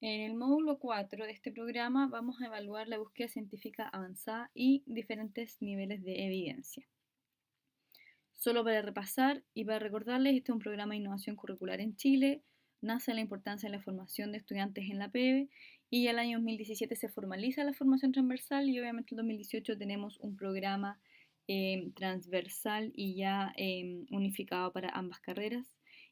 En el módulo 4 de este programa vamos a evaluar la búsqueda científica avanzada y diferentes niveles de evidencia. Solo para repasar y para recordarles, este es un programa de innovación curricular en Chile, nace la importancia de la formación de estudiantes en la PEB y el año 2017 se formaliza la formación transversal y obviamente en 2018 tenemos un programa transversal y ya unificado para ambas carreras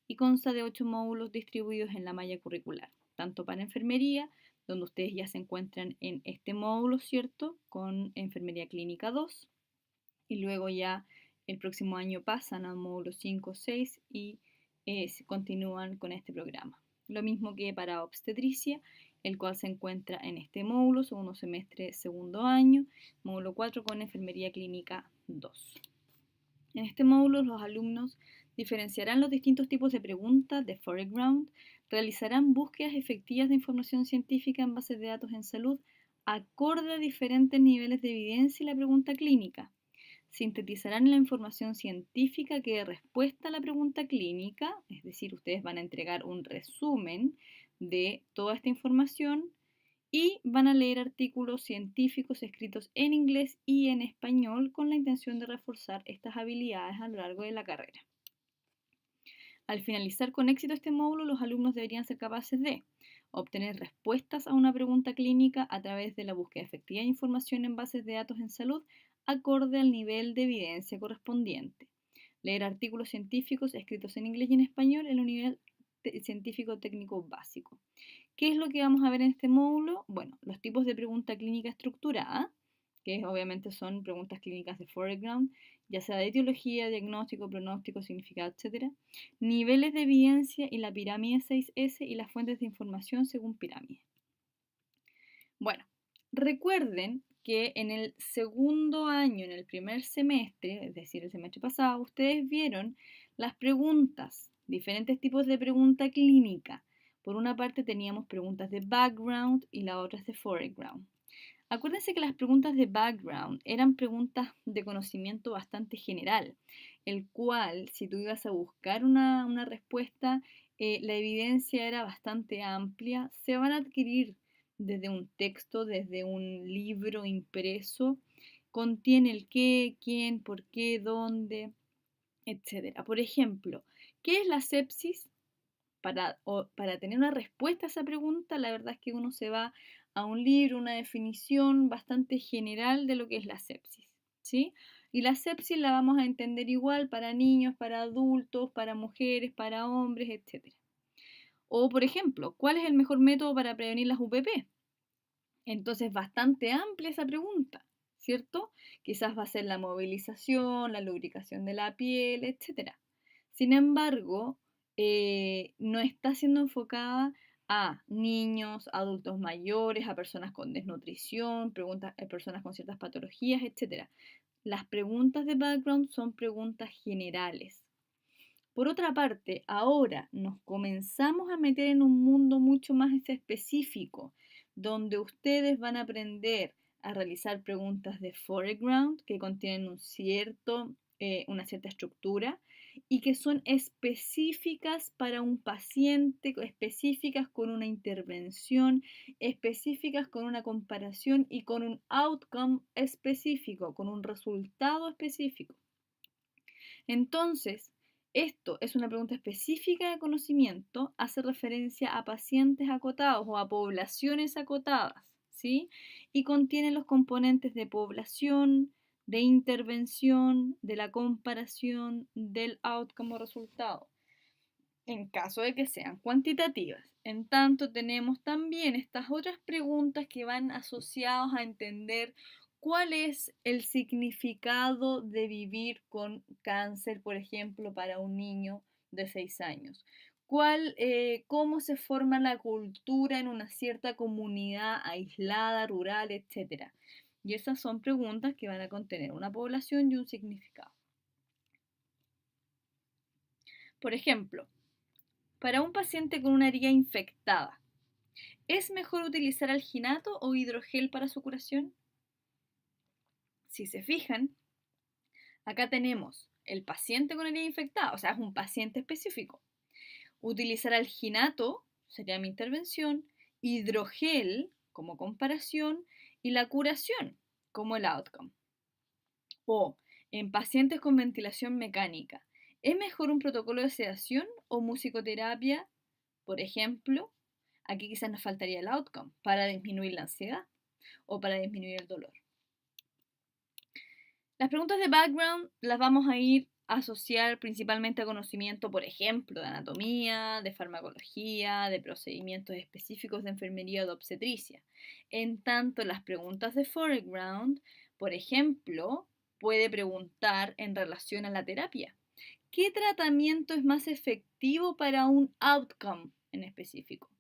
y consta de 8 módulos distribuidos en la malla curricular, tanto para enfermería, donde ustedes ya se encuentran en este módulo, ¿cierto? Con enfermería clínica 2 y luego ya el próximo año pasan al módulo 5 o 6 y continúan con este programa. Lo mismo que para obstetricia, el cual se encuentra en este módulo, segundo semestre, segundo año, módulo 4 con enfermería clínica 2. En este módulo los alumnos diferenciarán los distintos tipos de preguntas de foreground, realizarán búsquedas efectivas de información científica en bases de datos en salud acorde a diferentes niveles de evidencia y la pregunta clínica. Sintetizarán la información científica que dé respuesta a la pregunta clínica, es decir, ustedes van a entregar un resumen de toda esta información y van a leer artículos científicos escritos en inglés y en español con la intención de reforzar estas habilidades a lo largo de la carrera. Al finalizar con éxito este módulo, los alumnos deberían ser capaces de obtener respuestas a una pregunta clínica a través de la búsqueda efectiva de información en bases de datos en salud acorde al nivel de evidencia correspondiente. Leer artículos científicos escritos en inglés y en español en un nivel científico técnico básico. ¿Qué es lo que vamos a ver en este módulo? Bueno, los tipos de pregunta clínica estructurada, que obviamente son preguntas clínicas de foreground, ya sea de etiología, diagnóstico, pronóstico, significado, etc. Niveles de evidencia y la pirámide 6S y las fuentes de información según pirámide. Bueno, recuerden que en el segundo año, en el primer semestre, es decir, el semestre pasado, ustedes vieron las preguntas, diferentes tipos de pregunta clínica. Por una parte teníamos preguntas de background y la otra es de foreground. Acuérdense que las preguntas de background eran preguntas de conocimiento bastante general, el cual, si tú ibas a buscar una respuesta, la evidencia era bastante amplia. Se van a adquirir desde un texto, desde un libro impreso, contiene el qué, quién, por qué, dónde, etc. Por ejemplo, ¿qué es la sepsis? Para tener una respuesta a esa pregunta, la verdad es que uno se va a un libro, una definición bastante general de lo que es la sepsis, ¿sí? Y la sepsis la vamos a entender igual para niños, para adultos, para mujeres, para hombres, etc. O, por ejemplo, ¿cuál es el mejor método para prevenir las UPP? Entonces, bastante amplia esa pregunta, ¿cierto? Quizás va a ser la movilización, la lubricación de la piel, etc. Sin embargo, no está siendo enfocada a niños, adultos mayores, a personas con desnutrición, personas con ciertas patologías, etc. Las preguntas de background son preguntas generales. Por otra parte, ahora nos comenzamos a meter en un mundo mucho más específico, donde ustedes van a aprender a realizar preguntas de foreground que contienen una cierta estructura y que son específicas para un paciente, específicas con una intervención, específicas con una comparación y con un outcome específico, con un resultado específico. Entonces, esto es una pregunta específica de conocimiento, hace referencia a pacientes acotados o a poblaciones acotadas, ¿sí? Y contiene los componentes de población, de intervención, de la comparación, del outcome o resultado, en caso de que sean cuantitativas. En tanto, tenemos también estas otras preguntas que van asociadas a entender cuál es el significado de vivir con cáncer, por ejemplo, para un niño de 6 años. Cómo se forma la cultura en una cierta comunidad aislada, rural, etc. Y esas son preguntas que van a contener una población y un significado. Por ejemplo, para un paciente con una herida infectada, ¿es mejor utilizar alginato o hidrogel para su curación? Si se fijan, acá tenemos el paciente con herida infectada, o sea, es un paciente específico. Utilizar alginato sería mi intervención hidrogel como comparación y la curación como el outcome. O en pacientes con ventilación mecánica, ¿es mejor un protocolo de sedación o musicoterapia? Por ejemplo, aquí quizás nos faltaría el outcome para disminuir la ansiedad o para disminuir el dolor. Las preguntas de background las vamos a ir a asociar principalmente a conocimiento, por ejemplo, de anatomía, de farmacología, de procedimientos específicos de enfermería o de obstetricia. En tanto, las preguntas de foreground, por ejemplo, puede preguntar en relación a la terapia. ¿Qué tratamiento es más efectivo para un outcome en específico?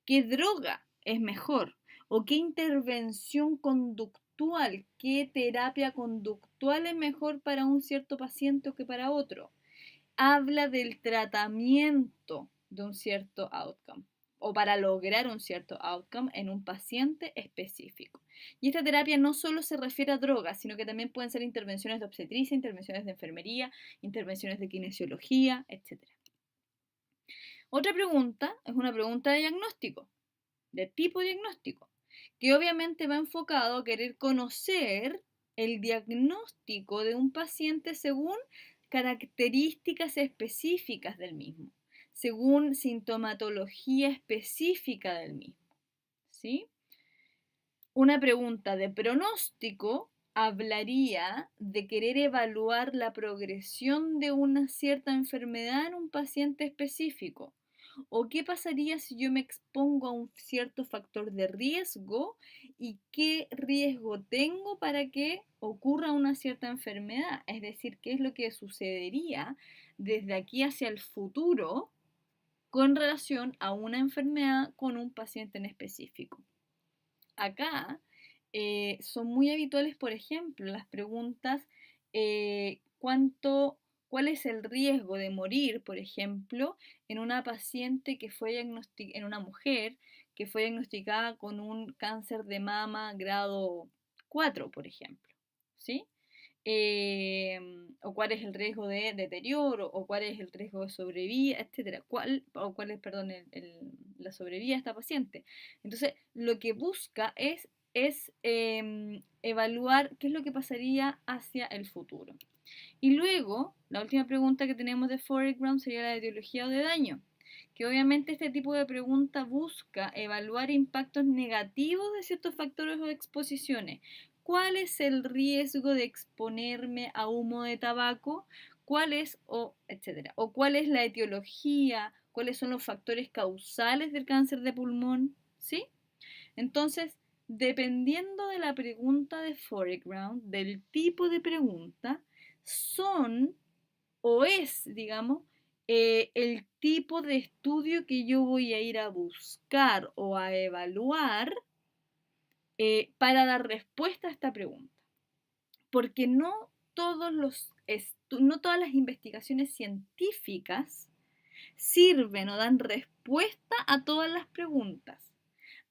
¿Qué droga es mejor? ¿O qué intervención conductual, qué terapia conductual es mejor para un cierto paciente que para otro? Habla del tratamiento de un cierto outcome o para lograr un cierto outcome en un paciente específico. Y esta terapia no solo se refiere a drogas, sino que también pueden ser intervenciones de obstetricia, intervenciones de enfermería, intervenciones de kinesiología, etc. Otra pregunta es una pregunta de diagnóstico, de tipo diagnóstico, que obviamente va enfocado a querer conocer el diagnóstico de un paciente según características específicas del mismo, según sintomatología específica del mismo, ¿sí? Una pregunta de pronóstico hablaría de querer evaluar la progresión de una cierta enfermedad en un paciente específico. ¿O qué pasaría si yo me expongo a un cierto factor de riesgo y qué riesgo tengo para que ocurra una cierta enfermedad? Es decir, qué es lo que sucedería desde aquí hacia el futuro con relación a una enfermedad con un paciente en específico. Acá son muy habituales, por ejemplo, las preguntas ¿cuál es el riesgo de morir, por ejemplo, en una paciente que fue en una mujer que fue diagnosticada con un cáncer de mama grado 4, por ejemplo, ¿sí? O cuál es el riesgo de deterioro, o cuál es el riesgo de sobrevida, etcétera, cuál es, perdón, la sobrevida de esta paciente. Entonces, lo que busca es evaluar qué es lo que pasaría hacia el futuro. Y luego, la última pregunta que tenemos de foreground sería la de etiología o de daño, que obviamente este tipo de pregunta busca evaluar impactos negativos de ciertos factores o exposiciones. ¿Cuál es el riesgo de exponerme a humo de tabaco? ¿Cuál es, etcétera? ¿O cuál es la etiología? ¿Cuáles son los factores causales del cáncer de pulmón? ¿Sí? Entonces, dependiendo de la pregunta de foreground, del tipo de pregunta, son o es, digamos, el tipo de estudio que yo voy a ir a buscar o a evaluar para dar respuesta a esta pregunta. Porque no todas las investigaciones científicas sirven o dan respuesta a todas las preguntas.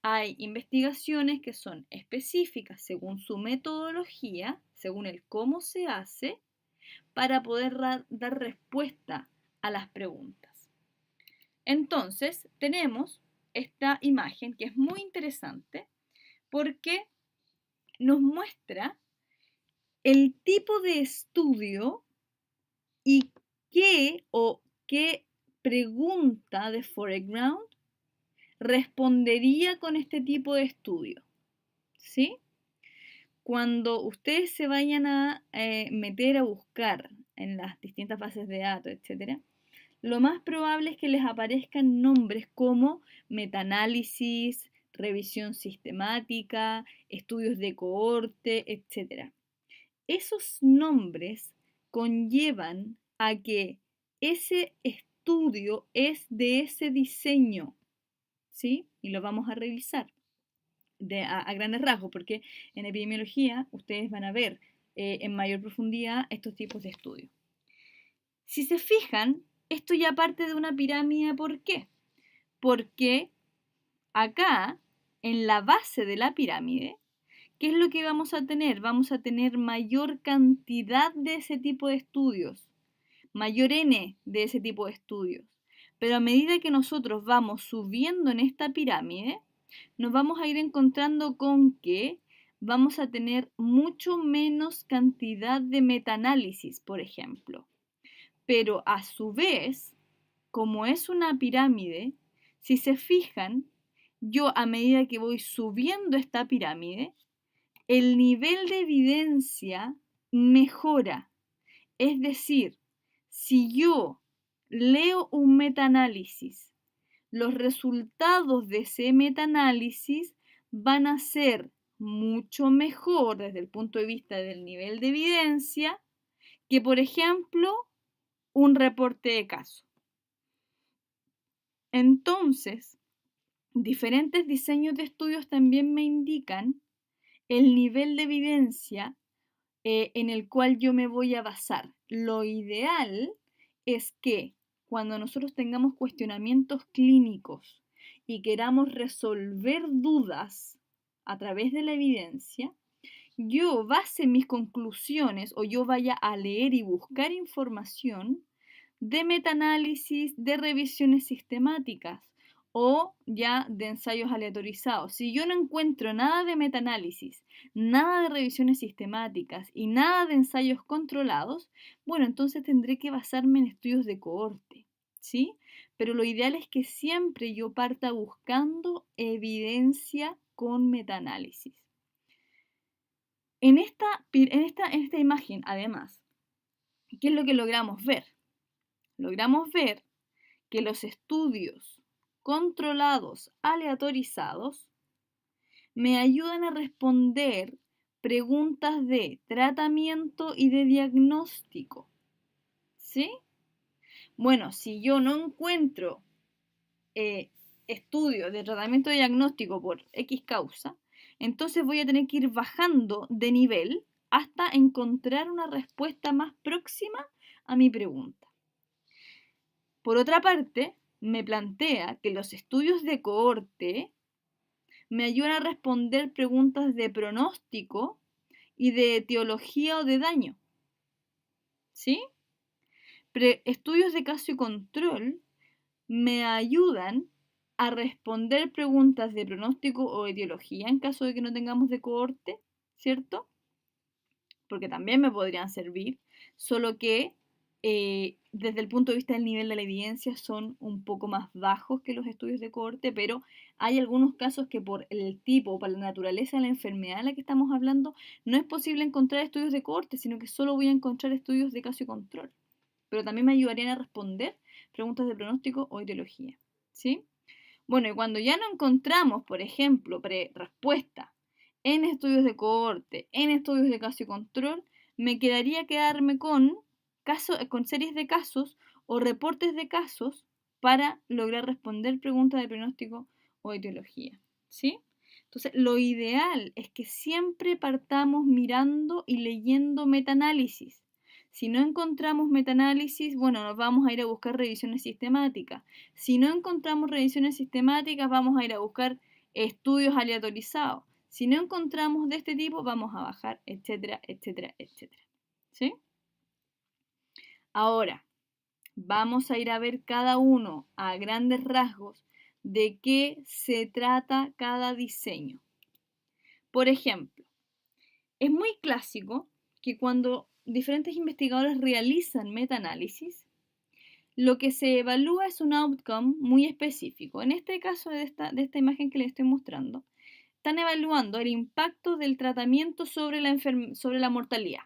Hay investigaciones que son específicas según su metodología, según el cómo se hace, para poder dar respuesta a las preguntas. Entonces, tenemos esta imagen que es muy interesante porque nos muestra el tipo de estudio y qué pregunta de foreground respondería con este tipo de estudio, ¿sí? Cuando ustedes se vayan a meter a buscar en las distintas bases de datos, etc., lo más probable es que les aparezcan nombres como metaanálisis, revisión sistemática, estudios de cohorte, etc. Esos nombres conllevan a que ese estudio es de ese diseño, ¿sí? Y lo vamos a revisar a grandes rasgos, porque en epidemiología ustedes van a ver en mayor profundidad estos tipos de estudios. Si se fijan, esto ya parte de una pirámide, ¿por qué? Porque acá, en la base de la pirámide, ¿qué es lo que vamos a tener? Vamos a tener mayor cantidad de ese tipo de estudios, mayor N de ese tipo de estudios. Pero a medida que nosotros vamos subiendo en esta pirámide, nos vamos a ir encontrando con que vamos a tener mucho menos cantidad de metaanálisis, por ejemplo. Pero a su vez, como es una pirámide, si se fijan, yo a medida que voy subiendo esta pirámide, el nivel de evidencia mejora. Es decir, si yo leo un metaanálisis, los resultados de ese metaanálisis van a ser mucho mejor desde el punto de vista del nivel de evidencia que, por ejemplo, un reporte de caso. Entonces, diferentes diseños de estudios también me indican el nivel de evidencia en el cual yo me voy a basar. Lo ideal es que cuando nosotros tengamos cuestionamientos clínicos y queramos resolver dudas a través de la evidencia, yo base mis conclusiones o yo vaya a leer y buscar información de metaanálisis, de revisiones sistemáticas o ya de ensayos aleatorizados. Si yo no encuentro nada de metaanálisis, nada de revisiones sistemáticas y nada de ensayos controlados, bueno, entonces tendré que basarme en estudios de cohorte, ¿sí? Pero lo ideal es que siempre yo parta buscando evidencia con metaanálisis. En esta imagen, además, ¿qué es lo que logramos ver? Logramos ver que los estudios controlados, aleatorizados, me ayudan a responder preguntas de tratamiento y de diagnóstico. ¿Sí? Bueno, si yo no encuentro estudios de tratamiento y diagnóstico por X causa, entonces voy a tener que ir bajando de nivel hasta encontrar una respuesta más próxima a mi pregunta. Por otra parte, me plantea que los estudios de cohorte me ayudan a responder preguntas de pronóstico y de etiología o de daño. ¿Sí? Estudios de caso y control me ayudan a responder preguntas de pronóstico o etiología en caso de que no tengamos de cohorte, ¿cierto? Porque también me podrían servir, solo que desde el punto de vista del nivel de la evidencia son un poco más bajos que los estudios de cohorte, pero hay algunos casos que por el tipo, por la naturaleza de la enfermedad de la que estamos hablando, no es posible encontrar estudios de cohorte, sino que solo voy a encontrar estudios de caso y control. Pero también me ayudarían a responder preguntas de pronóstico o etiología, ¿sí? Bueno, y cuando ya no encontramos, por ejemplo, respuesta en estudios de cohorte, en estudios de caso y control, me quedaría quedarme con series de casos o reportes de casos para lograr responder preguntas de pronóstico o etiología, ¿sí? Entonces, lo ideal es que siempre partamos mirando y leyendo metaanálisis. Si no encontramos metaanálisis, bueno, nos vamos a ir a buscar revisiones sistemáticas. Si no encontramos revisiones sistemáticas, vamos a ir a buscar estudios aleatorizados. Si no encontramos de este tipo, vamos a bajar, etcétera, etcétera, etcétera. ¿Sí? Ahora, vamos a ir a ver cada uno a grandes rasgos de qué se trata cada diseño. Por ejemplo, es muy clásico que cuando diferentes investigadores realizan metaanálisis, lo que se evalúa es un outcome muy específico. En este caso de esta imagen que les estoy mostrando, están evaluando el impacto del tratamiento sobre la mortalidad.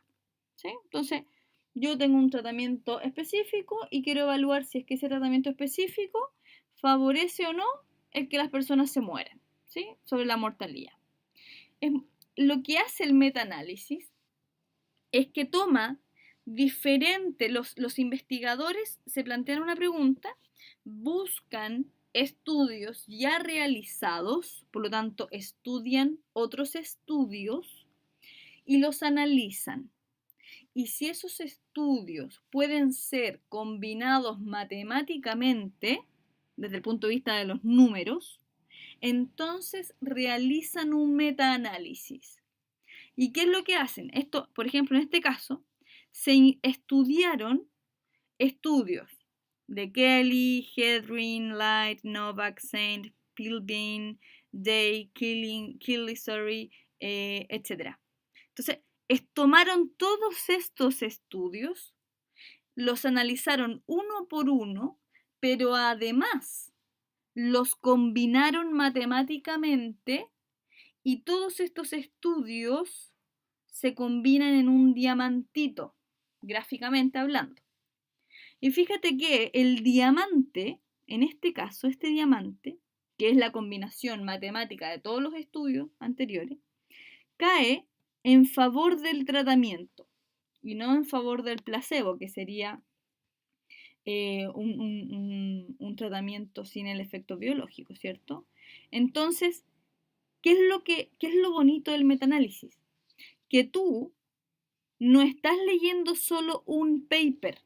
¿Sí? Entonces, yo tengo un tratamiento específico y quiero evaluar si es que ese tratamiento específico favorece o no el que las personas se mueran, ¿sí? Sobre la mortalidad. Lo que hace el metaanálisis es que toma los investigadores se plantean una pregunta, buscan estudios ya realizados, por lo tanto estudian otros estudios y los analizan. Y si esos estudios pueden ser combinados matemáticamente, desde el punto de vista de los números, entonces realizan un metaanálisis. ¿Y qué es lo que hacen? Esto, por ejemplo, en este caso, se estudiaron estudios de Kelly, Hedrin, Light, Novak, Saint, Pilbeam, Day, Killistory, etc. Entonces, tomaron todos estos estudios, los analizaron uno por uno, pero además los combinaron matemáticamente y todos estos estudios se combinan en un diamantito, gráficamente hablando. Y fíjate que el diamante, en este caso, este diamante, que es la combinación matemática de todos los estudios anteriores, cae en favor del tratamiento y no en favor del placebo, que sería un tratamiento sin el efecto biológico, ¿cierto? Entonces, ¿qué es lo bonito del metaanálisis? Que tú no estás leyendo solo un paper,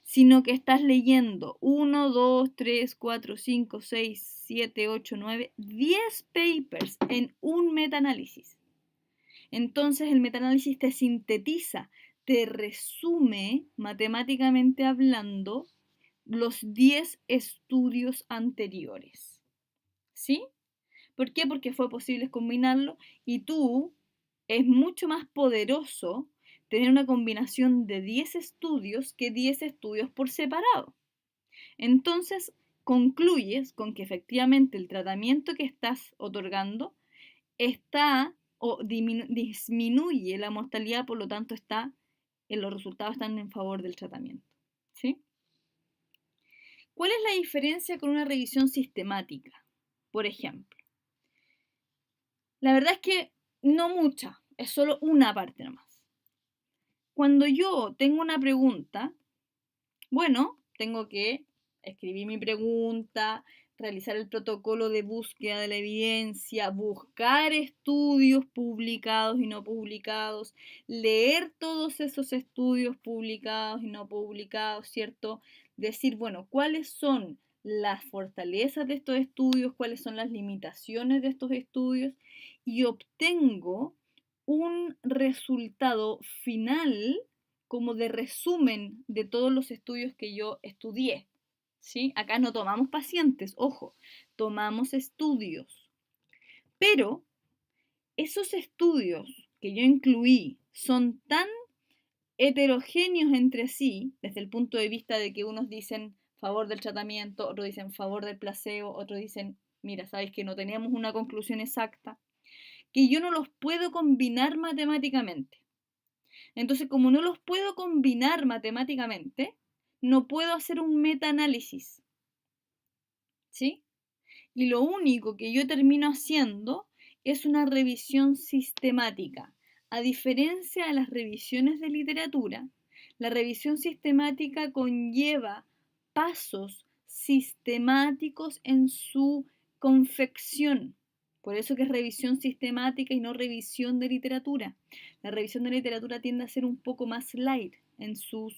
sino que estás leyendo 1, 2, 3, 4, 5, 6, 7, 8, 9, 10 papers en un metaanálisis. Entonces el metaanálisis te sintetiza, te resume matemáticamente hablando los 10 estudios anteriores. ¿Sí? ¿Por qué? Porque fue posible combinarlo y tú es mucho más poderoso tener una combinación de 10 estudios que 10 estudios por separado. Entonces, concluyes con que efectivamente el tratamiento que estás otorgando está o disminuye la mortalidad, por lo tanto los resultados están en favor del tratamiento. ¿Sí? ¿Cuál es la diferencia con una revisión sistemática? Por ejemplo, la verdad es que no mucha, es solo una parte nomás. Cuando yo tengo una pregunta, bueno, tengo que escribir mi pregunta, realizar el protocolo de búsqueda de la evidencia, buscar estudios publicados y no publicados, leer todos esos estudios publicados y no publicados, ¿cierto? Decir, bueno, ¿cuáles son las fortalezas de estos estudios? ¿Cuáles son las limitaciones de estos estudios? Y obtengo un resultado final como de resumen de todos los estudios que yo estudié. ¿Sí? Acá no tomamos pacientes, ojo, tomamos estudios. Pero esos estudios que yo incluí son tan heterogéneos entre sí, desde el punto de vista de que unos dicen favor del tratamiento, otros dicen favor del placebo, otros dicen, mira, sabes que no tenemos una conclusión exacta, que yo no los puedo combinar matemáticamente. Entonces, como no los puedo combinar matemáticamente, no puedo hacer un metaanálisis. ¿Sí? Y lo único que yo termino haciendo es una revisión sistemática. A diferencia de las revisiones de literatura, la revisión sistemática conlleva pasos sistemáticos en su confección. Por eso que es revisión sistemática y no revisión de literatura. La revisión de literatura tiende a ser un poco más light en su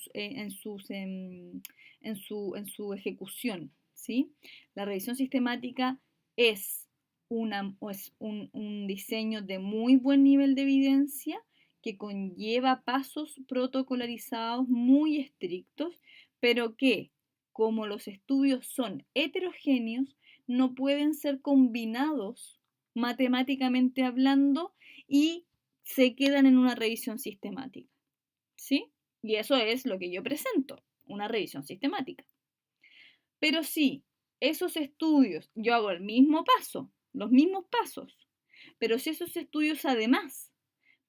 ejecución, ¿sí? La revisión sistemática es un diseño de muy buen nivel de evidencia que conlleva pasos protocolarizados muy estrictos, pero que, como los estudios son heterogéneos, no pueden ser combinados matemáticamente hablando y se quedan en una revisión sistemática. ¿Sí? Y eso es lo que yo presento, una revisión sistemática. Pero sí, esos estudios, yo hago el mismo paso, los mismos pasos, pero si esos estudios además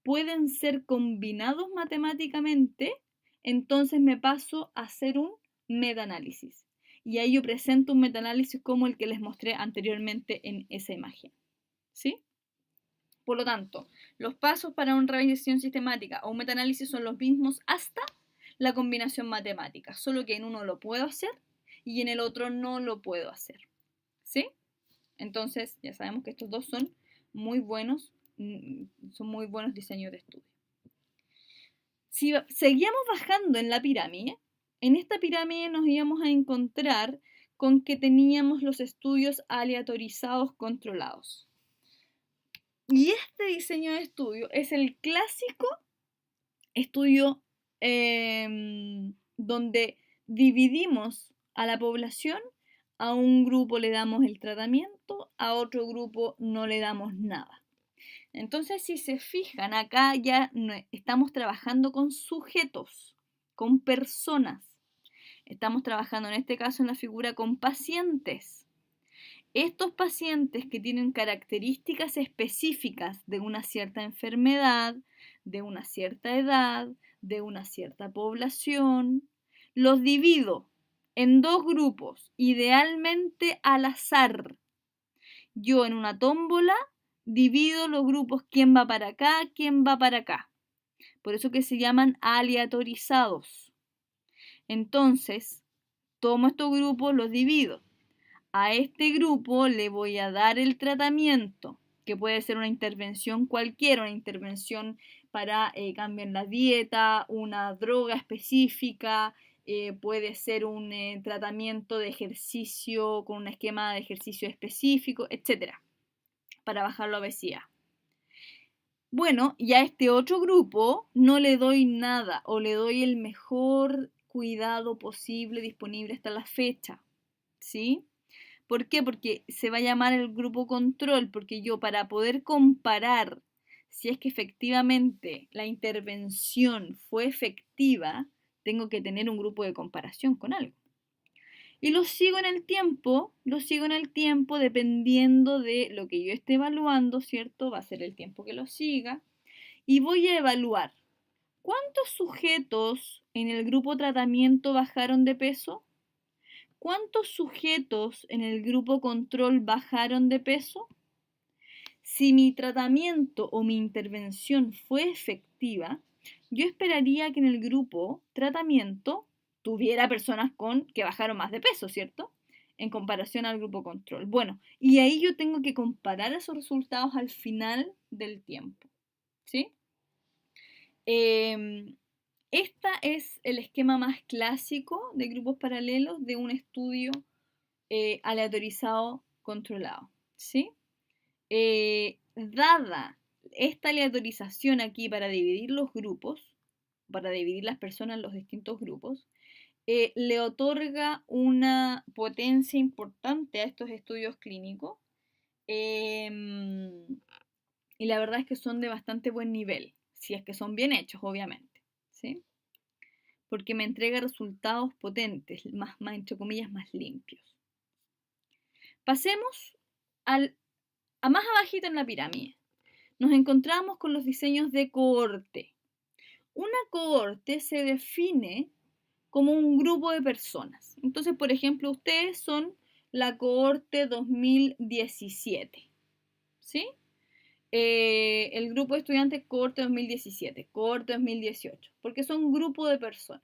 pueden ser combinados matemáticamente, entonces me paso a hacer un metaanálisis. Y ahí yo presento un metaanálisis como el que les mostré anteriormente en esa imagen. ¿Sí? Por lo tanto, los pasos para una revisión sistemática o un metaanálisis son los mismos hasta la combinación matemática, solo que en uno lo puedo hacer y en el otro no lo puedo hacer. ¿Sí? Entonces, ya sabemos que estos dos son muy buenos diseños de estudio. Si seguíamos bajando en la pirámide, en esta pirámide nos íbamos a encontrar con que teníamos los estudios aleatorizados controlados. Y este diseño de estudio es el clásico estudio donde dividimos a la población a un grupo le damos el tratamiento, a otro grupo no le damos nada. Entonces, si se fijan, acá ya no, estamos trabajando con sujetos, con personas. Estamos trabajando en este caso en la figura con pacientes. Estos pacientes que tienen características específicas de una cierta enfermedad, de una cierta edad, de una cierta población, los divido en dos grupos, idealmente al azar. Yo en una tómbola divido los grupos, quién va para acá, quién va para acá. Por eso que se llaman aleatorizados. Entonces, tomo estos grupos, los divido. A este grupo le voy a dar el tratamiento, que puede ser una intervención cualquiera, una intervención para cambiar la dieta, una droga específica, puede ser un tratamiento de ejercicio con un esquema de ejercicio específico, etc., para bajar la obesidad. Bueno, y a este otro grupo no le doy nada o le doy el mejor cuidado posible disponible hasta la fecha, ¿sí? ¿Por qué? Porque se va a llamar el grupo control, porque yo para poder comparar si es que efectivamente la intervención fue efectiva, tengo que tener un grupo de comparación con algo. Y lo sigo en el tiempo dependiendo de lo que yo esté evaluando, ¿cierto? Va a ser el tiempo que lo siga. Y voy a evaluar cuántos sujetos en el grupo tratamiento bajaron de peso, cuántos sujetos en el grupo control bajaron de peso. Si mi tratamiento o mi intervención fue efectiva, yo esperaría que en el grupo tratamiento tuviera personas que bajaron más de peso, ¿cierto? En comparación al grupo control. Bueno, y ahí yo tengo que comparar esos resultados al final del tiempo, ¿sí? Este es el esquema más clásico de grupos paralelos de un estudio aleatorizado controlado, ¿sí? Dada esta aleatorización aquí para dividir los grupos, para dividir las personas en los distintos grupos, le otorga una potencia importante a estos estudios clínicos y la verdad es que son de bastante buen nivel, si es que son bien hechos, obviamente, ¿sí? Porque me entrega resultados potentes, más entre comillas, más limpios. Pasemos a más abajito en la pirámide. Nos encontramos con los diseños de cohorte. Una cohorte se define como un grupo de personas. Entonces, por ejemplo, ustedes son la cohorte 2017, ¿sí? El grupo de estudiantes cohorte 2017, cohorte 2018, porque son un grupo de personas.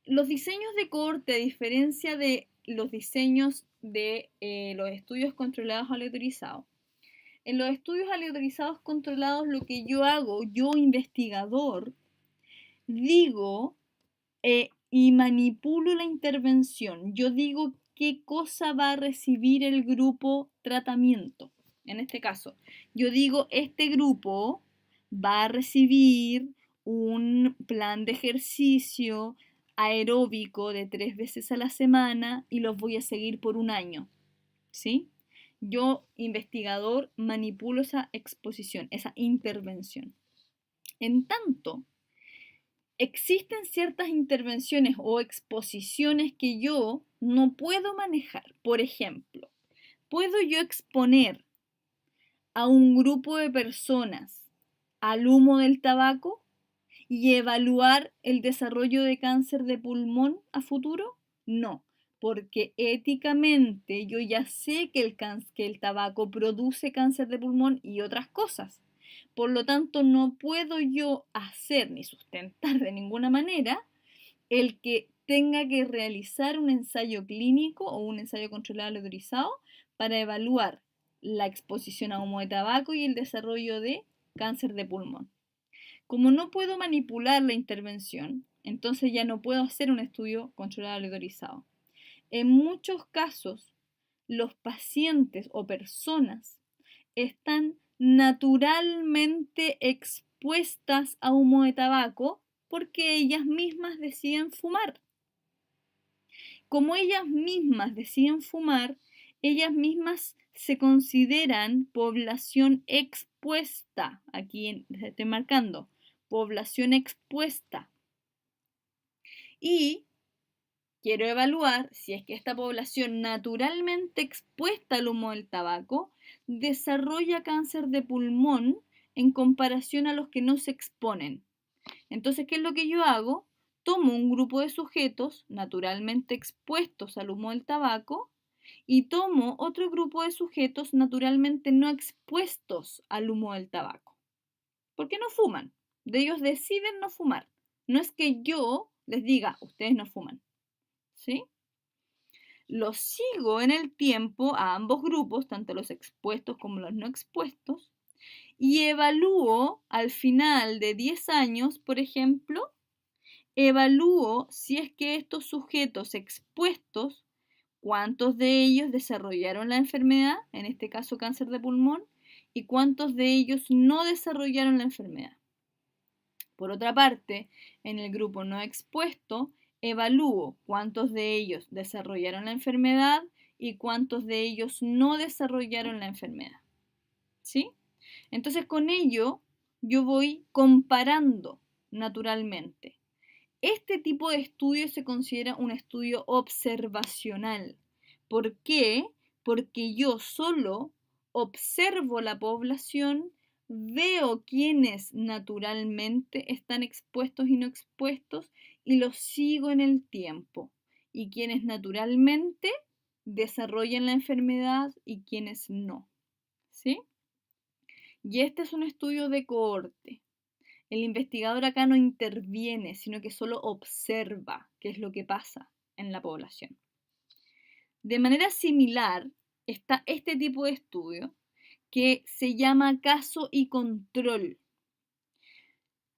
Los diseños de cohorte, a diferencia de los diseños de los estudios controlados aleatorizados, en los estudios aleatorizados controlados lo que yo hago, yo investigador, digo y manipulo la intervención. Yo digo qué cosa va a recibir el grupo tratamiento. En este caso, yo digo, este grupo va a recibir un plan de ejercicio aeróbico de 3 veces a la semana y los voy a seguir por un año, ¿sí? Yo, investigador, manipulo esa exposición, esa intervención. En tanto, existen ciertas intervenciones o exposiciones que yo no puedo manejar. Por ejemplo, ¿puedo yo exponer a un grupo de personas al humo del tabaco y evaluar el desarrollo de cáncer de pulmón a futuro? No, porque éticamente yo ya sé que el tabaco produce cáncer de pulmón y otras cosas. Por lo tanto, no puedo yo hacer ni sustentar de ninguna manera el que tenga que realizar un ensayo clínico o un ensayo controlado autorizado para evaluar la exposición a humo de tabaco y el desarrollo de cáncer de pulmón. Como no puedo manipular la intervención, entonces ya no puedo hacer un estudio controlado autorizado. En muchos casos, los pacientes o personas están naturalmente expuestas a humo de tabaco porque ellas mismas deciden fumar. como ellas mismas deciden fumar, ellas mismas se consideran población expuesta. Aquí estoy marcando, población expuesta. Y quiero evaluar si es que esta población naturalmente expuesta al humo del tabaco desarrolla cáncer de pulmón en comparación a los que no se exponen. Entonces, ¿qué es lo que yo hago? Tomo un grupo de sujetos naturalmente expuestos al humo del tabaco y tomo otro grupo de sujetos naturalmente no expuestos al humo del tabaco. ¿Por qué no fuman? Ellos deciden no fumar. No es que yo les diga, ustedes no fuman. ¿Sí? Los sigo en el tiempo a ambos grupos, tanto los expuestos como los no expuestos, y evalúo al final de 10 años, por ejemplo, evalúo si es que estos sujetos expuestos, cuántos de ellos desarrollaron la enfermedad, en este caso cáncer de pulmón, y cuántos de ellos no desarrollaron la enfermedad. Por otra parte, en el grupo no expuesto, evalúo cuántos de ellos desarrollaron la enfermedad y cuántos de ellos no desarrollaron la enfermedad. ¿Sí? Entonces, con ello, yo voy comparando naturalmente. Este tipo de estudio se considera un estudio observacional. ¿Por qué? Porque yo solo observo la población, veo quiénes naturalmente están expuestos y no expuestos y los sigo en el tiempo. Y quienes naturalmente desarrollan la enfermedad y quienes no. ¿Sí? Y este es un estudio de cohorte. El investigador acá no interviene, sino que solo observa qué es lo que pasa en la población. De manera similar está este tipo de estudio que se llama caso y control.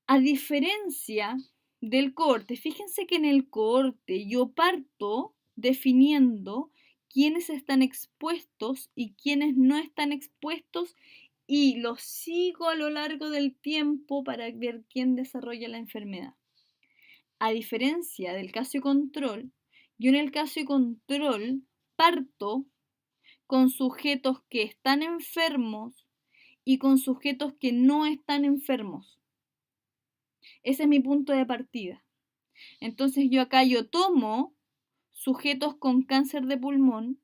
A diferencia del cohorte, fíjense que en el cohorte yo parto definiendo quiénes están expuestos y quiénes no están expuestos y los sigo a lo largo del tiempo para ver quién desarrolla la enfermedad. A diferencia del caso y control, yo en el caso y control parto con sujetos que están enfermos y con sujetos que no están enfermos. Ese es mi punto de partida. Entonces yo tomo sujetos con cáncer de pulmón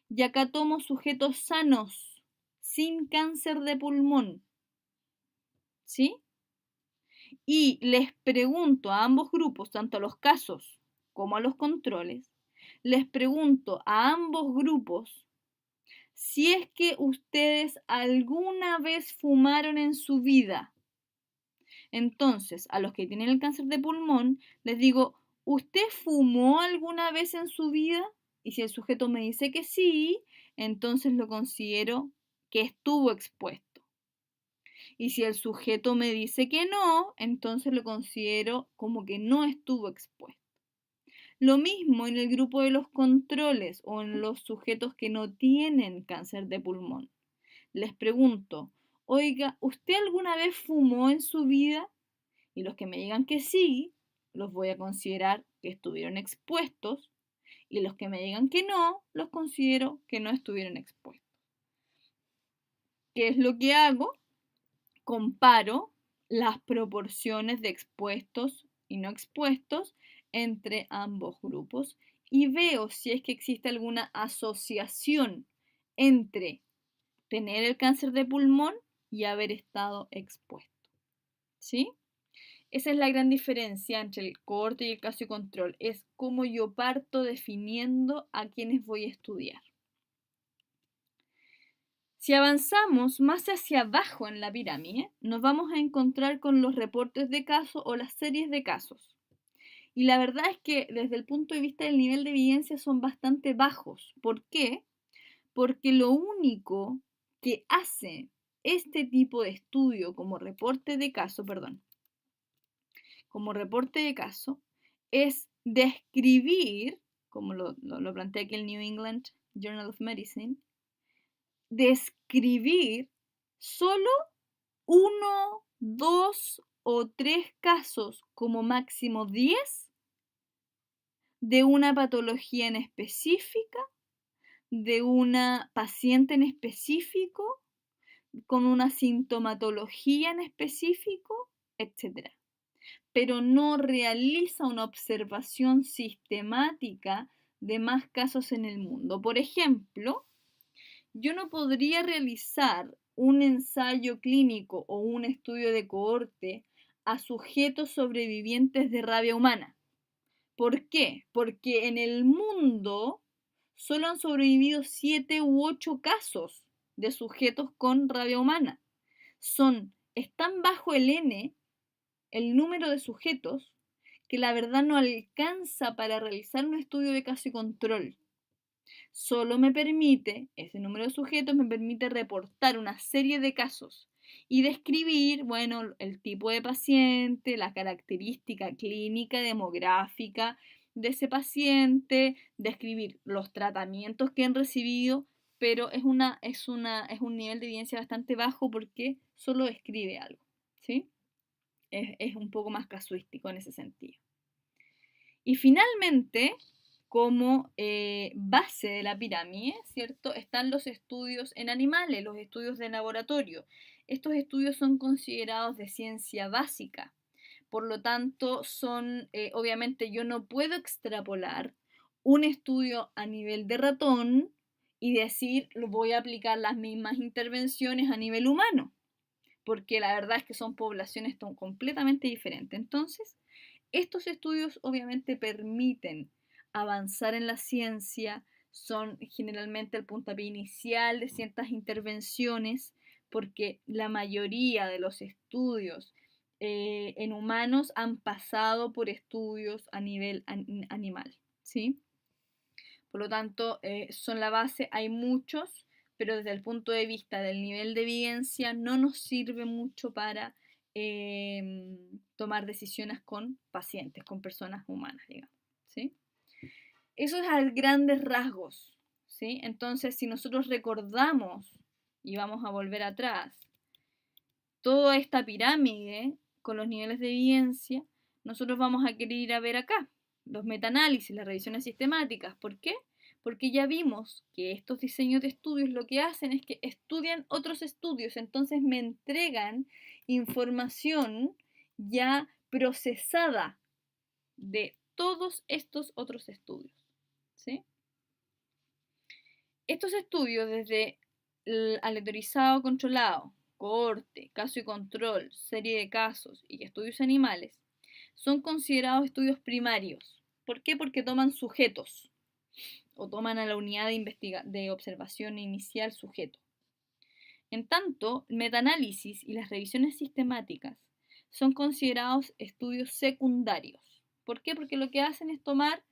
y acá tomo sujetos sanos, sin cáncer de pulmón. ¿Sí? Y les pregunto a ambos grupos, tanto a los casos como a los controles, les pregunto a ambos grupos si es que ustedes alguna vez fumaron en su vida. Entonces, a los que tienen el cáncer de pulmón, les digo, ¿usted fumó alguna vez en su vida? Y si el sujeto me dice que sí, entonces lo considero que estuvo expuesto. Y si el sujeto me dice que no, entonces lo considero como que no estuvo expuesto. Lo mismo en el grupo de los controles o en los sujetos que no tienen cáncer de pulmón. Les pregunto, oiga, ¿usted alguna vez fumó en su vida? Y los que me digan que sí, los voy a considerar que estuvieron expuestos. Y los que me digan que no, los considero que no estuvieron expuestos. ¿Qué es lo que hago? Comparo las proporciones de expuestos y no expuestos entre ambos grupos y veo si es que existe alguna asociación entre tener el cáncer de pulmón y haber estado expuesto. ¿Sí? Esa es la gran diferencia entre el cohorte y el caso y control. Es cómo yo parto definiendo a quienes voy a estudiar. Si avanzamos más hacia abajo en la pirámide, nos vamos a encontrar con los reportes de casos o las series de casos. Y la verdad es que desde el punto de vista del nivel de evidencia son bastante bajos. ¿Por qué? Porque lo único que hace este tipo de estudio como reporte de caso, es describir, como lo plantea aquí el New England Journal of Medicine, describir solo 1, 2 o 3 casos, como máximo 10, de una patología en específica, de una paciente en específico, con una sintomatología en específico, etc. Pero no realiza una observación sistemática de más casos en el mundo. Por ejemplo, yo no podría realizar un ensayo clínico o un estudio de cohorte a sujetos sobrevivientes de rabia humana. ¿Por qué? Porque en el mundo solo han sobrevivido 7 u 8 casos de sujetos con rabia humana. Están bajo el N el número de sujetos que la verdad no alcanza para realizar un estudio de caso y control. Solo me permite, ese número de sujetos me permite reportar una serie de casos y describir, bueno, el tipo de paciente, la característica clínica, demográfica de ese paciente, describir los tratamientos que han recibido, pero es un nivel de evidencia bastante bajo porque solo describe algo, ¿sí? Es un poco más casuístico en ese sentido. Y finalmente, como base de la pirámide, ¿cierto? Están los estudios en animales, los estudios de laboratorio. Estos estudios son considerados de ciencia básica. Por lo tanto, obviamente yo no puedo extrapolar un estudio a nivel de ratón y decir, voy a aplicar las mismas intervenciones a nivel humano, porque la verdad es que son poblaciones completamente diferentes. Entonces, estos estudios obviamente permiten avanzar en la ciencia, son generalmente el puntapié inicial de ciertas intervenciones, porque la mayoría de los estudios en humanos han pasado por estudios a nivel animal, ¿sí? Por lo tanto, son la base, hay muchos, pero desde el punto de vista del nivel de evidencia no nos sirve mucho para tomar decisiones con pacientes, con personas humanas, digamos, ¿sí? Eso es a grandes rasgos, ¿sí? Entonces, si nosotros recordamos, y vamos a volver atrás, toda esta pirámide con los niveles de evidencia, nosotros vamos a querer ir a ver acá los metaanálisis, las revisiones sistemáticas. ¿Por qué? Porque ya vimos que estos diseños de estudios lo que hacen es que estudian otros estudios, entonces me entregan información ya procesada de todos estos otros estudios, ¿sí? Estos estudios, desde el aleatorizado controlado, cohorte, caso y control, serie de casos y estudios animales, son considerados estudios primarios. ¿Por qué? Porque toman sujetos o toman a la unidad de observación inicial sujeto. En tanto, el metaanálisis y las revisiones sistemáticas son considerados estudios secundarios. ¿Por qué? Porque lo que hacen es tomar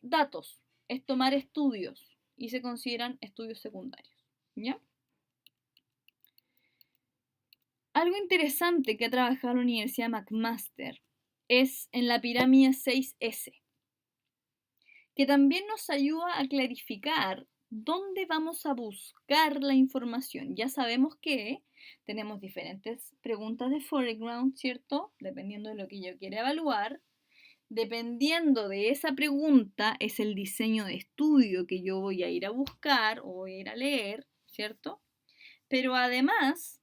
datos, es tomar estudios y se consideran estudios secundarios. ¿Ya? Algo interesante que ha trabajado la Universidad McMaster es en la pirámide 6S, que también nos ayuda a clarificar dónde vamos a buscar la información. Ya sabemos que tenemos diferentes preguntas de foreground, ¿cierto? Dependiendo de lo que yo quiera evaluar. Dependiendo de esa pregunta es el diseño de estudio que yo voy a ir a buscar o voy a ir a leer, ¿cierto? Pero además,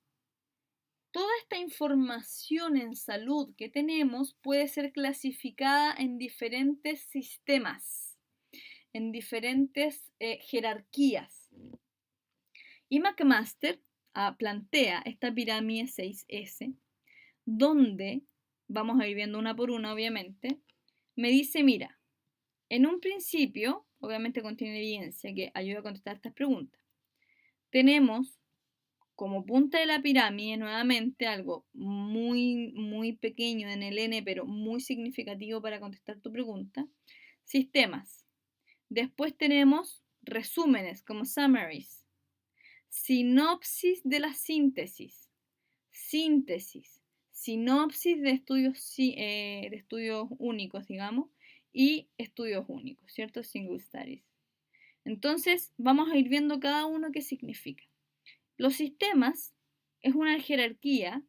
toda esta información en salud que tenemos puede ser clasificada en diferentes sistemas, en diferentes jerarquías. Y McMaster plantea esta pirámide 6S, donde, vamos a ir viendo una por una obviamente, me dice, mira, en un principio, obviamente contiene evidencia que ayuda a contestar estas preguntas. Tenemos como punta de la pirámide nuevamente algo muy, muy pequeño en el N, pero muy significativo para contestar tu pregunta. Sistemas. Después tenemos resúmenes como summaries. Sinopsis de la síntesis. Síntesis. Sinopsis de estudios únicos, digamos, y estudios únicos, ¿cierto? Single studies. Entonces, vamos a ir viendo cada uno qué significa. Los sistemas es una jerarquía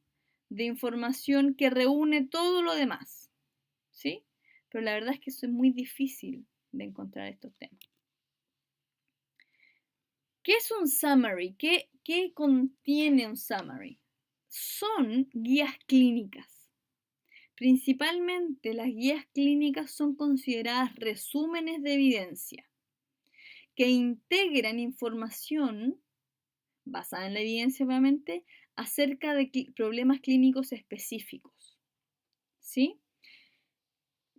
de información que reúne todo lo demás, ¿sí? pero la verdad es que eso es muy difícil de encontrar estos temas. ¿Qué es un summary? ¿Qué contiene un summary? Son guías clínicas. Principalmente las guías clínicas son consideradas resúmenes de evidencia que integran información basada en la evidencia, obviamente, acerca de problemas clínicos específicos. ¿Sí?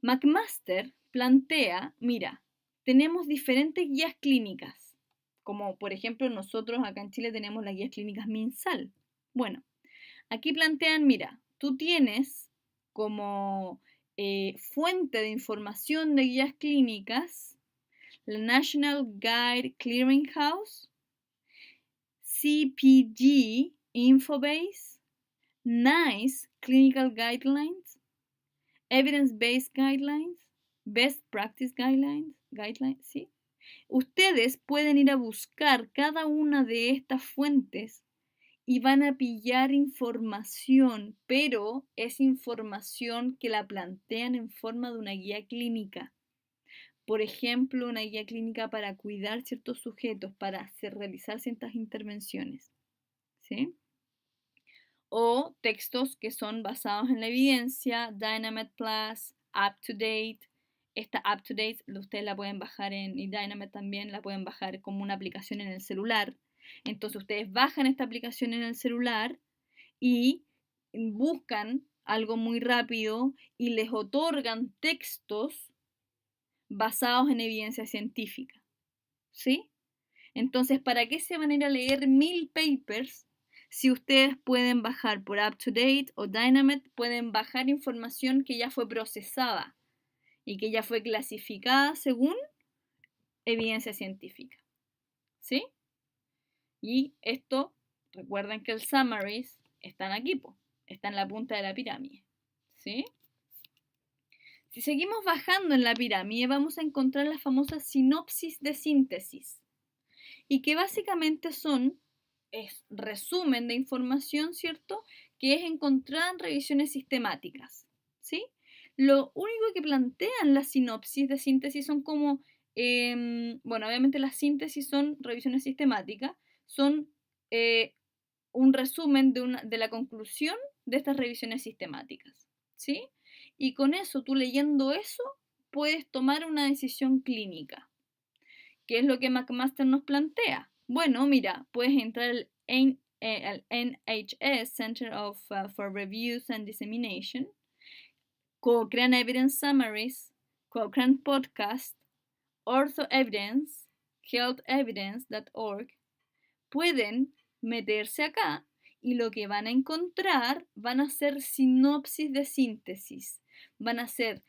McMaster plantea, mira, tenemos diferentes guías clínicas, como por ejemplo nosotros acá en Chile tenemos las guías clínicas MinSal. Bueno, aquí plantean, mira, tú tienes como fuente de información de guías clínicas la National Guide Clearinghouse, CPG Infobase, NICE Clinical Guidelines, Evidence-Based Guidelines, Best Practice Guidelines, ¿sí? Ustedes pueden ir a buscar cada una de estas fuentes y van a pillar información, pero es información que la plantean en forma de una guía clínica. Por ejemplo, una guía clínica para cuidar ciertos sujetos, para realizar ciertas intervenciones, ¿sí? O textos que son basados en la evidencia, Dynamite Plus, Up to Date. Esta Up to Date ustedes la pueden bajar y Dynamite también la pueden bajar como una aplicación en el celular. Entonces ustedes bajan esta aplicación en el celular y buscan algo muy rápido y les otorgan textos basados en evidencia científica, ¿sí? Entonces, ¿para qué se van a ir a leer 1000 papers si ustedes pueden bajar por UpToDate o Dynamite, pueden bajar información que ya fue procesada y que ya fue clasificada según evidencia científica, ¿sí? Y esto, recuerden que el summaries están aquí, está en la punta de la pirámide, ¿sí? Si seguimos bajando en la pirámide, vamos a encontrar las famosas sinopsis de síntesis, y que básicamente es resumen de información, ¿cierto? Que es encontrada en revisiones sistemáticas, ¿sí? Lo único que plantean las sinopsis de síntesis son como, bueno, obviamente las síntesis son revisiones sistemáticas, son un resumen de la conclusión de estas revisiones sistemáticas, ¿sí? Y con eso, tú leyendo eso, puedes tomar una decisión clínica. ¿Qué es lo que McMaster nos plantea? Bueno, mira, puedes entrar al NHS, Center for Reviews and Dissemination, Cochrane Evidence Summaries, Cochrane Podcast, OrthoEvidence, HealthEvidence.org. Pueden meterse acá y lo que van a encontrar van a ser sinopsis de síntesis, van a ser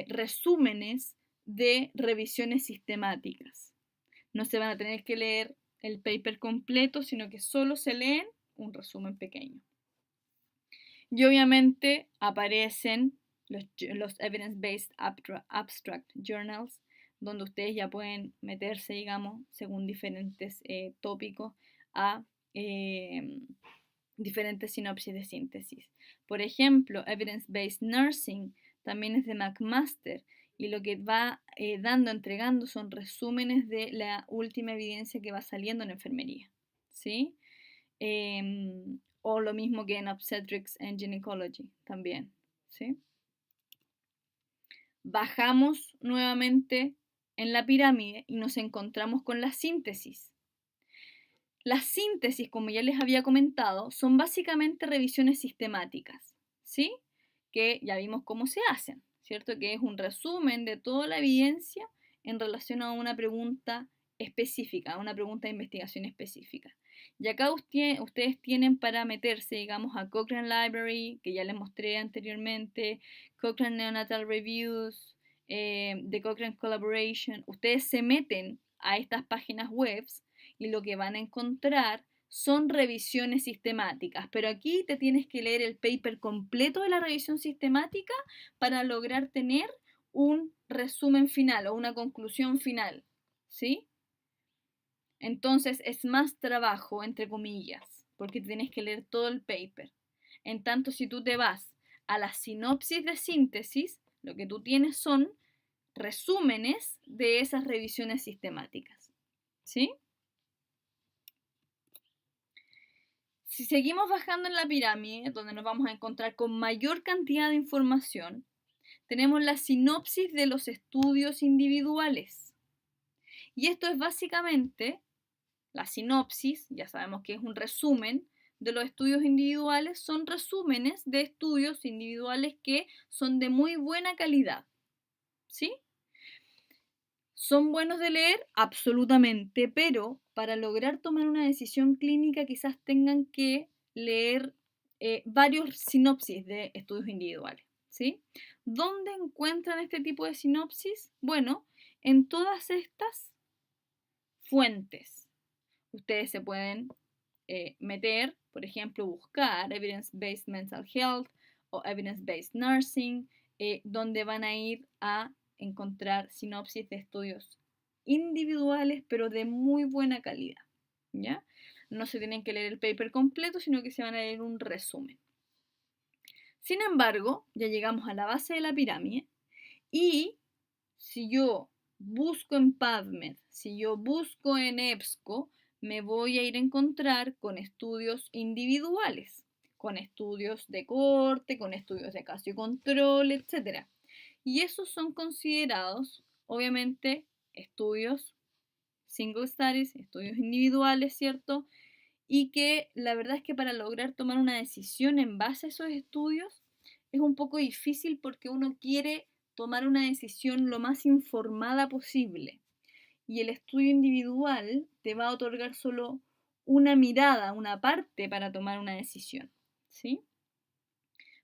resúmenes de revisiones sistemáticas. No se van a tener que leer el paper completo, sino que solo se leen un resumen pequeño. Y obviamente aparecen los Evidence-Based Abstract Journals, donde ustedes ya pueden meterse, digamos, según diferentes tópicos, a diferentes sinopsis de síntesis. Por ejemplo, Evidence-Based Nursing también es de McMaster y lo que va entregando son resúmenes de la última evidencia que va saliendo en enfermería, ¿sí? O lo mismo que en Obstetrics and Gynecology también, ¿sí? Bajamos nuevamente en la pirámide y nos encontramos con la síntesis. Las síntesis, como ya les había comentado, son básicamente revisiones sistemáticas, ¿sí? Que ya vimos cómo se hacen, ¿cierto? Que es un resumen de toda la evidencia en relación a una pregunta específica, a una pregunta de investigación específica. Y acá ustedes tienen para meterse, digamos, a Cochrane Library, que ya les mostré anteriormente, Cochrane Neonatal Reviews, The Cochrane Collaboration. Ustedes se meten a estas páginas web y lo que van a encontrar son revisiones sistemáticas, pero aquí te tienes que leer el paper completo de la revisión sistemática para lograr tener un resumen final o una conclusión final, ¿sí? Entonces es más trabajo, entre comillas, porque tienes que leer todo el paper. En tanto, si tú te vas a la sinopsis de síntesis, lo que tú tienes son resúmenes de esas revisiones sistemáticas. ¿Sí? Si seguimos bajando en la pirámide, donde nos vamos a encontrar con mayor cantidad de información, tenemos la sinopsis de los estudios individuales. Y esto es básicamente la sinopsis, ya sabemos que es un resumen de los estudios individuales, son resúmenes de estudios individuales que son de muy buena calidad. ¿Sí? ¿Son buenos de leer? Absolutamente, pero para lograr tomar una decisión clínica quizás tengan que leer varios sinopsis de estudios individuales. ¿Sí? ¿Dónde encuentran este tipo de sinopsis? Bueno, en todas estas fuentes. Ustedes se pueden meter, por ejemplo, buscar Evidence-Based Mental Health o Evidence-Based Nursing, donde van a ir a encontrar sinopsis de estudios individuales, pero de muy buena calidad. ¿Ya? No se tienen que leer el paper completo, sino que se van a leer un resumen. Sin embargo, ya llegamos a la base de la pirámide y si yo busco en PubMed, si yo busco en EBSCO, me voy a ir a encontrar con estudios individuales, con estudios de cohorte, con estudios de caso y control, etc. Y esos son considerados, obviamente, estudios single studies, estudios individuales, ¿cierto? Y que la verdad es que para lograr tomar una decisión en base a esos estudios es un poco difícil porque uno quiere tomar una decisión lo más informada posible. Y el estudio individual te va a otorgar solo una mirada, una parte para tomar una decisión. ¿Sí?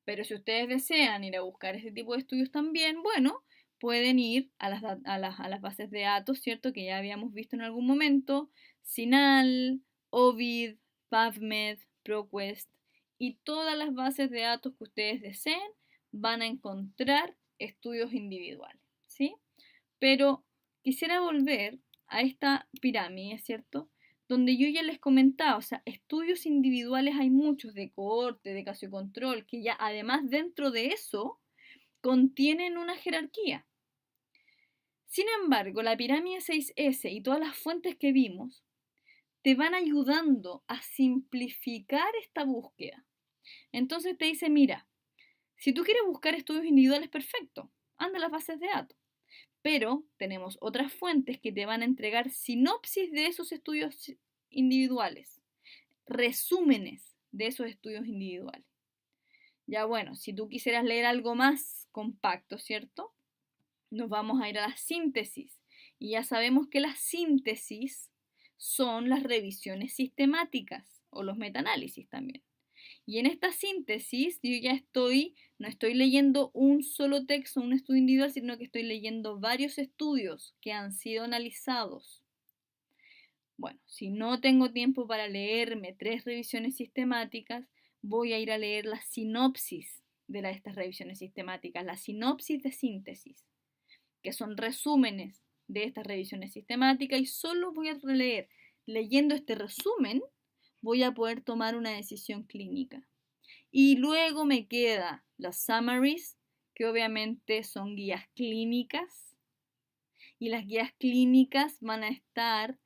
Pero si ustedes desean ir a buscar ese tipo de estudios también, bueno, pueden ir a las bases de datos, ¿cierto? Que ya habíamos visto en algún momento, CINAHL, Ovid, PubMed, ProQuest y todas las bases de datos que ustedes deseen van a encontrar estudios individuales, ¿sí? Pero quisiera volver a esta pirámide, ¿cierto? Donde yo ya les comentaba, o sea, estudios individuales hay muchos de cohorte, de caso y control, que ya además dentro de eso contienen una jerarquía. Sin embargo, la pirámide 6S y todas las fuentes que vimos te van ayudando a simplificar esta búsqueda. Entonces te dice, mira, si tú quieres buscar estudios individuales, perfecto, anda a las bases de datos. Pero tenemos otras fuentes que te van a entregar sinopsis de esos estudios individuales, resúmenes de esos estudios individuales. Ya bueno, si tú quisieras leer algo más compacto, ¿cierto? Nos vamos a ir a la síntesis. Y ya sabemos que las síntesis son las revisiones sistemáticas o los metaanálisis también. Y en esta síntesis yo ya no estoy leyendo un solo texto, un estudio individual, sino que estoy leyendo varios estudios que han sido analizados. Bueno, si no tengo tiempo para leerme 3 revisiones sistemáticas, voy a ir a leer la sinopsis de estas revisiones sistemáticas, la sinopsis de síntesis, que son resúmenes de estas revisiones sistemáticas y solo voy a leer, leyendo este resumen, voy a poder tomar una decisión clínica. Y luego me queda las summaries, que obviamente son guías clínicas. Y las guías clínicas van a estar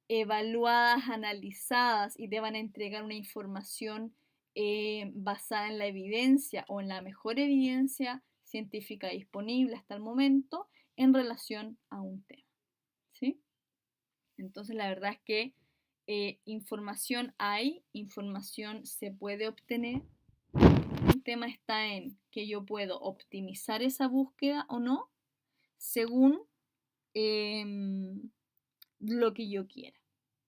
evaluadas, analizadas y te van a entregar una información basada en la evidencia o en la mejor evidencia científica disponible hasta el momento en relación a un tema. ¿Sí? Entonces la verdad es que información hay, información se puede obtener. El tema está en que yo puedo optimizar esa búsqueda o no según lo que yo quiera.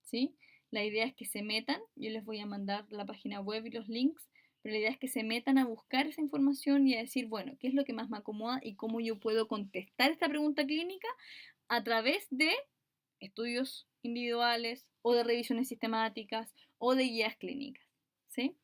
¿Sí? La idea es que se metan, yo les voy a mandar la página web y los links, pero la idea es que se metan a buscar esa información y a decir, bueno, ¿qué es lo que más me acomoda y cómo yo puedo contestar esta pregunta clínica a través de estudios individuales o de revisiones sistemáticas o de guías clínicas? ¿Sí?